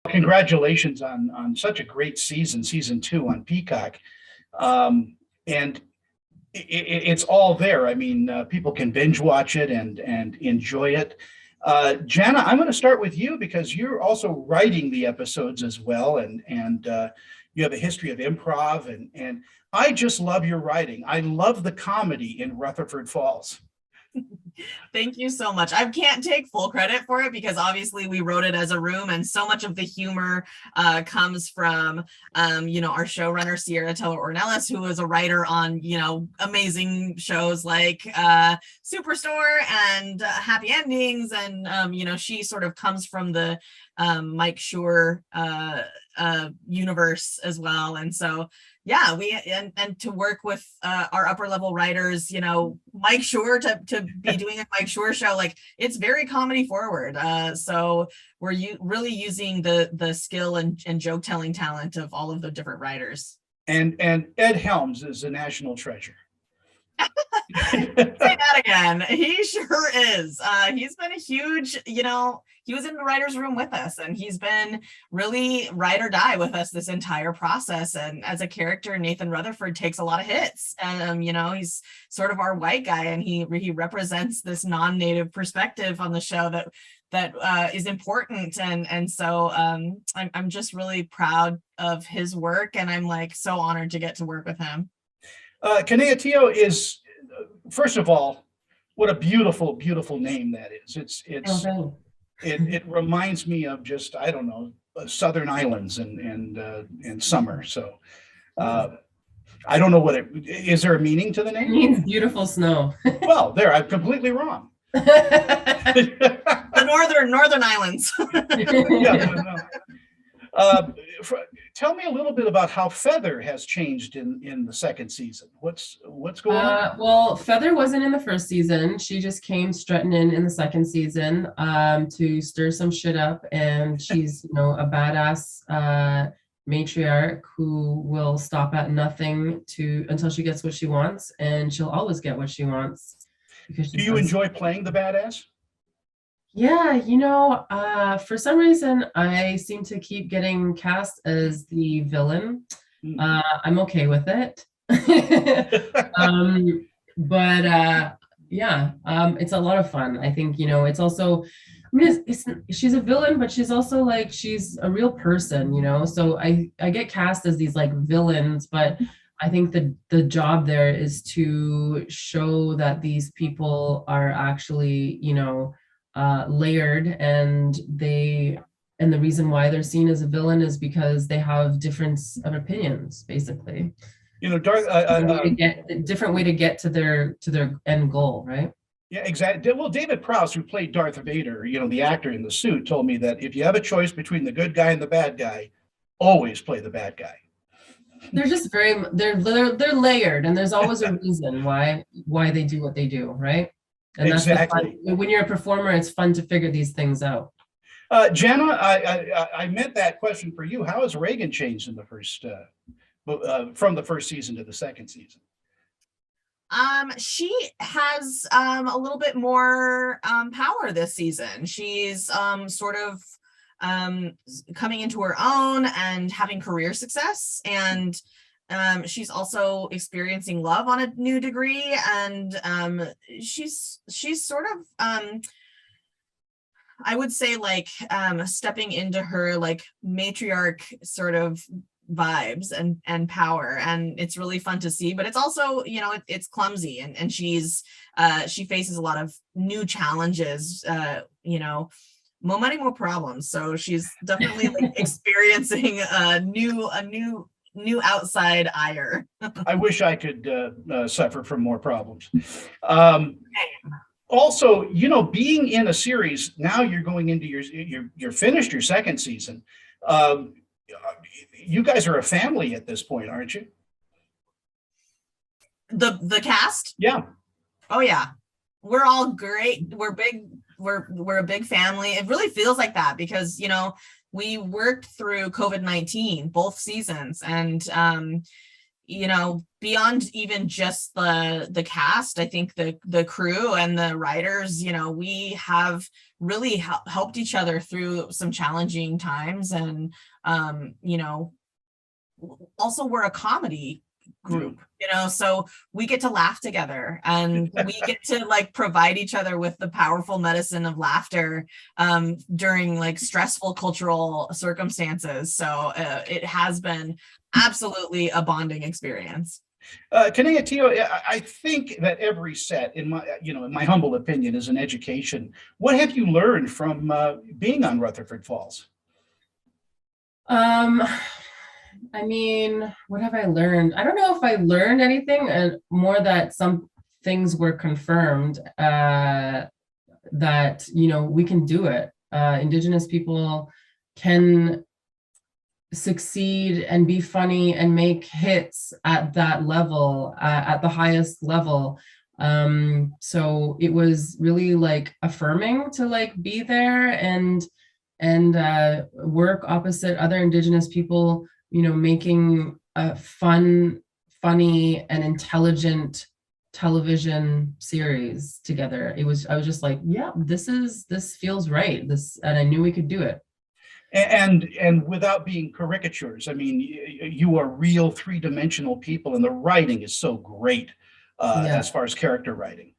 Congratulations on such a great season 2 on Peacock. And it's all there. I mean, people can binge watch it and enjoy it. Jana, I'm going to start with you because you're also writing the episodes as well, and you have a history of improv, and I just love your writing. I love the comedy in Rutherford Falls. Thank you so much. I can't take full credit for it because obviously we wrote it as a room, and so much of the humor comes from, our showrunner, Sierra Teller-Ornelas, who is a writer on, amazing shows like Superstore and Happy Endings. And, she sort of comes from the Mike Schur universe as well. And so, yeah, and to work with our upper level writers, Mike Schur to be doing a Mike Schur show, like it's very comedy forward. So we're really using the skill and joke telling talent of all of the different writers. And Ed Helms is a national treasure. Say that again. He sure is. He's been a huge, he was in the writer's room with us, and he's been really ride or die with us this entire process. And as a character, Nathan Rutherford takes a lot of hits, and he's sort of our white guy, and he represents this non-native perspective on the show that is important. And so I'm just really proud of his work, and I'm like so honored to get to work with him. Kaniehtiio is, first of all, what a beautiful, beautiful name that is. It reminds me of just, I don't know, Southern Islands and summer. So I don't know is there a meaning to the name? It means beautiful snow. Well, I'm completely wrong. The northern islands. Tell me a little bit about how Feather has changed in the second season. What's going on? Well, Feather wasn't in the first season. She just came strutting in the second season to stir some shit up, and she's a badass matriarch who will stop at nothing until she gets what she wants, and she'll always get what she wants. Do you enjoy playing the badass? Yeah, for some reason, I seem to keep getting cast as the villain. I'm okay with it. It's a lot of fun. I think, it's also, she's a villain, but she's also like, she's a real person, so I get cast as these like villains, but I think the job there is to show that these people are actually, layered, and the reason why they're seen as a villain is because they have difference of opinions, basically. Different way to get to their end goal, right? Yeah, exactly. Well, David Prowse, who played Darth Vader, the actor in the suit, told me that if you have a choice between the good guy and the bad guy, always play the bad guy. They're just they're layered, and there's always a reason why they do what they do, right? And exactly. That's when you're a performer, it's fun to figure these things out. Jana, I meant that question for you. How has Reagan changed in the first, from the first season to the second season? She has a little bit more power this season. She's sort of coming into her own and having career success, and she's also experiencing love on a new degree, and she's sort of I would say like stepping into her like matriarch sort of vibes and power, and it's really fun to see. But it's also, it's clumsy, and she faces a lot of new challenges, more money, more problems. So she's definitely like experiencing a new outside ire. I wish I could suffer from more problems. Also, being in a series, now you're going into you're finished your second season. You guys are a family at this point, aren't you? The cast? Yeah. Oh yeah. We're all great. We're big. We're a big family. It really feels like that because, we worked through COVID-19 both seasons, and beyond even just the cast, I think the crew and the writers, we have really helped each other through some challenging times. And, also we're a comedy group, so we get to laugh together, and we get to like provide each other with the powerful medicine of laughter during like stressful cultural circumstances. So it has been absolutely a bonding experience. Kaniehtiio, I think that every set, in my humble opinion, is an education. What have you learned from being on Rutherford Falls? I mean, what have I learned? I don't know if I learned anything, and more that some things were confirmed, that, we can do it. Indigenous people can succeed and be funny and make hits at that level, at the highest level. So it was really like affirming to like be there and work opposite other Indigenous people, making a fun, funny, and intelligent television series together. I was just like, yeah, this feels right. And I knew we could do it. And without being caricatures, I mean, you are real three-dimensional people, and the writing is so great as far as character writing.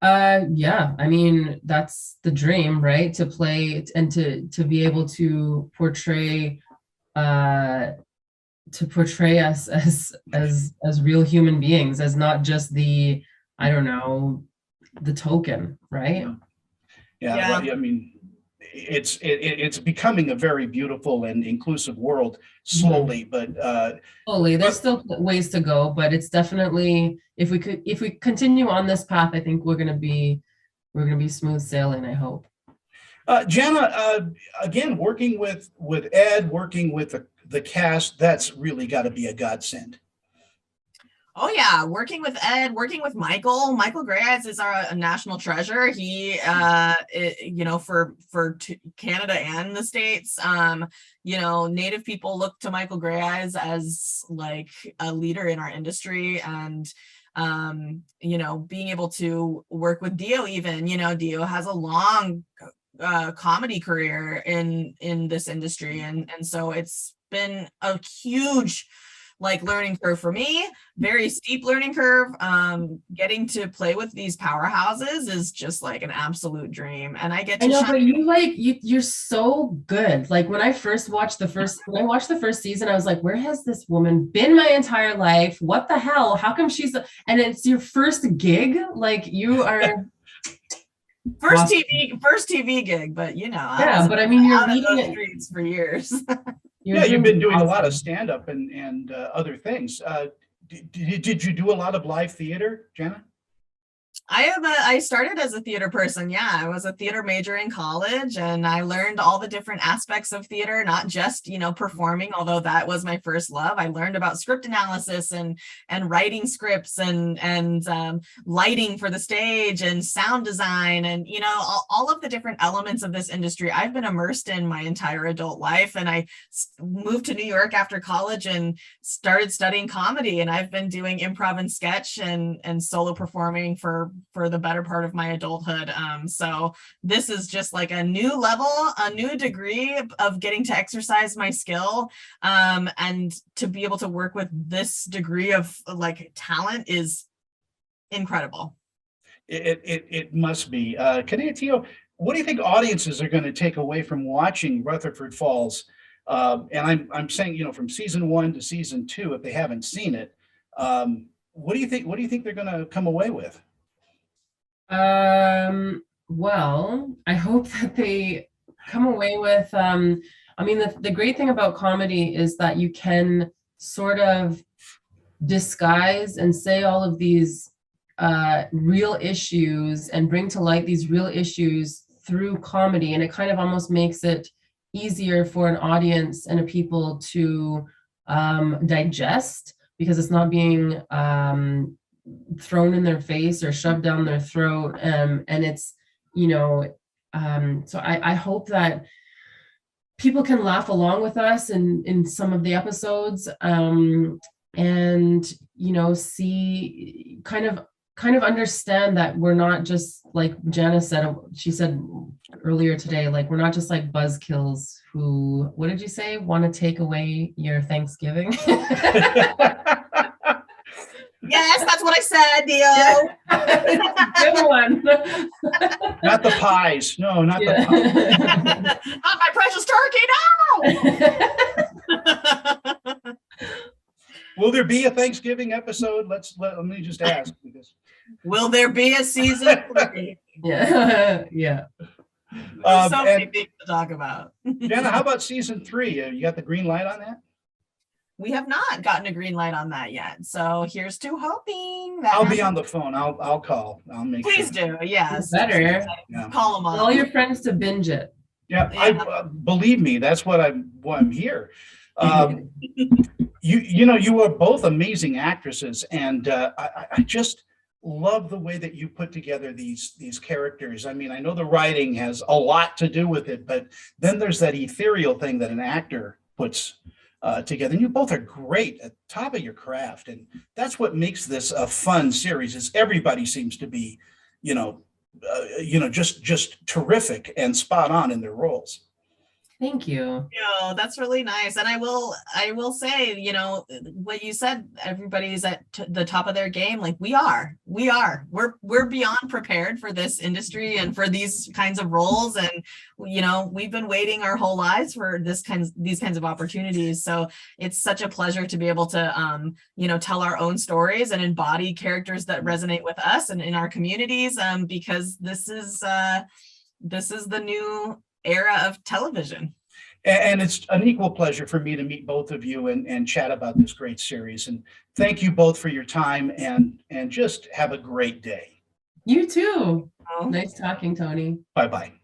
Yeah, I mean, that's the dream, right? To play and to be able to portray us as real human beings, as not just the, I don't know, the token, right? Yeah. Well, I mean, it's becoming a very beautiful and inclusive world slowly, but slowly. There's still ways to go, but it's definitely, if we continue on this path, I think we're gonna be smooth sailing, I hope. Jana, again, working with Ed, working with the cast, that's really got to be a godsend. Oh yeah, working with Ed, working with Michael Greyeyes is a national treasure. He, for Canada and the States, Native people look to Michael Greyeyes as like a leader in our industry, and being able to work with Dio, even, Dio has a long comedy career in this industry, and so it's been a huge like learning curve for me, very steep learning curve. Getting to play with these powerhouses is just like an absolute dream, and I get to but you're so good. Like when I watched the first season, I was like, where has this woman been my entire life? What the hell? How come and it's your first gig? Like you are first TV gig, but but I mean, you're leading those streets for years. You've been doing a lot of stand-up and other things. Did you do a lot of live theater, Jana? I started as a theater person. Yeah, I was a theater major in college, and I learned all the different aspects of theater, not just, performing, although that was my first love. I learned about script analysis and writing scripts and lighting for the stage and sound design and, all of the different elements of this industry I've been immersed in my entire adult life. And I moved to New York after college and started studying comedy, and I've been doing improv and sketch and solo performing for the better part of my adulthood. So this is just like a new level, a new degree of getting to exercise my skill, and to be able to work with this degree of like talent is incredible. It must be. Kaniehtiio, what do you think audiences are going to take away from watching Rutherford Falls? And I'm saying, from season 1 to season 2, if they haven't seen it, what do you think they're going to come away with? Well, I hope that they come away with, the great thing about comedy is that you can sort of disguise and say all of these real issues and bring to light these real issues through comedy. And it kind of almost makes it easier for an audience and a people to digest, because it's not being thrown in their face or shoved down their throat, and it's so I hope that people can laugh along with us in some of the episodes, and, you know, see, kind of understand that we're not just, like Jana said, she said earlier today, like, we're not just like buzzkills who, what did you say, want to take away your Thanksgiving? Yes, that's what I said, Dio. Good one. Not the pies. No, not the pies. Not my precious turkey, no. Will there be a Thanksgiving episode? Let me just ask. Because Will there be a season 3? Yeah. Yeah. There's so many things to talk about. Jana, how about season 3? You got the green light on that? We have not gotten a green light on that yet. So here's to hoping that I'll be on the phone. I'll call. I'll make Please sure. do. Yes. Better. Yeah. Call them Tell all your friends to binge it. Yeah, Yeah. Believe me, that's why I'm here. You are both amazing actresses, and I just love the way that you put together these characters. I mean, I know the writing has a lot to do with it, but then there's that ethereal thing that an actor puts together. And you both are great at the top of your craft, and that's what makes this a fun series. Is everybody seems to be, just terrific and spot on in their roles. Thank you. Yeah, that's really nice. And I will say, what you said, everybody's at the top of their game. Like we're beyond prepared for this industry and for these kinds of roles. And, we've been waiting our whole lives for these kinds of opportunities. So it's such a pleasure to be able to, tell our own stories and embody characters that resonate with us and in our communities. Because this is the new era of television. And it's an equal pleasure for me to meet both of you and chat about this great series. And thank you both for your time, and just have a great day. You too. Oh. Nice talking, Tony. Bye-bye.